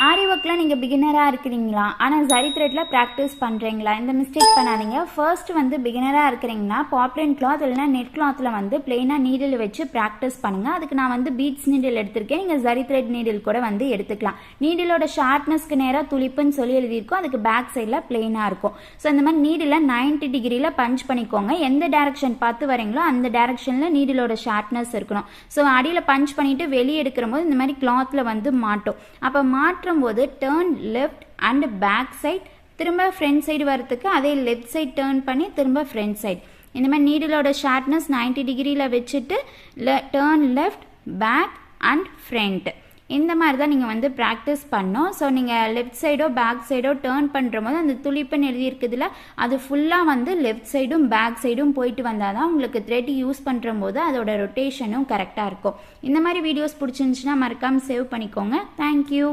ஆரி ஒர்க்கில் நீங்கள் பிகினராக இருக்கிறீங்களா, ஆனால் ஜரி த்ரெட்டில் ப்ராக்டிஸ் பண்ணுறீங்களா? இந்த மிஸ்டேக் பண்ணாதீங்க. ஃபர்ஸ்ட் வந்து பிகினராக இருக்கிறீங்கன்னா பாப்லின் கிளாத் இல்லைனா நெட் கிளாத்தில் வந்து பிளெயினாக நீடில் வச்சு ப்ராக்டிஸ் பண்ணுங்கள். அதுக்கு நான் வந்து பீட்ஸ் நீடில் எடுத்திருக்கேன். நீங்கள் ஜரி த்ரெட் நீடில் கூட வந்து எடுத்துக்கலாம். நீடிலோட ஷார்ப்னஸ்க்கு நேராக துளிப்புன்னு சொல்லி எழுதியிருக்கோம். அதுக்கு பேக் சைடில் பிளெயினாக இருக்கும். ஸோ இந்த மாதிரி நீடில் 90 டிகிரியில் பஞ்ச் பண்ணிக்கோங்க. எந்த டேரக்ஷன் பார்த்து வரீங்களோ அந்த டேரக்ஷனில் நீடிலோட ஷார்ப்னஸ் இருக்கணும். ஸோ அடியில் பஞ்ச் பண்ணிவிட்டு வெளியே எடுக்கிற போது இந்த மாதிரி கிளாத்தில் வந்து மாட்டும். அப்போ போது turn left and back side, திரும்ப ஃப்ரண்ட் சைடு வரத்துக்கு அதே லெஃப்ட் சைட் டர்ன் பண்ணி திரும்ப ஃப்ரண்ட் சைட். இந்த மாதிரி நீடிலோட ஷார்ப்னஸ் 90 டிகிரியில் வச்சுட்டு turn left back and front. இந்த மாதிரி தான் நீங்கள் வந்து ப்ராக்டிஸ் பண்ணோம். ஸோ நீங்கள் லெஃப்ட் சைடோ பேக் சைடோ டேர்ன் பண்ணுற போது அந்த துளிப்புன்னு எழுதியிருக்குதுல அது ஃபுல்லாக வந்து லெஃப்ட் சைடும் பேக் சைடும் போயிட்டு வந்தால் தான் உங்களுக்கு த்ரெட் யூஸ் பண்ணுற போது அதோட ரொட்டேஷனும் கரெக்டாக இருக்கும். இந்த மாதிரி வீடியோஸ் பிடிச்சிருந்துச்சுன்னா மறக்காமல் சேவ் பண்ணிக்கோங்க. தேங்க்யூ.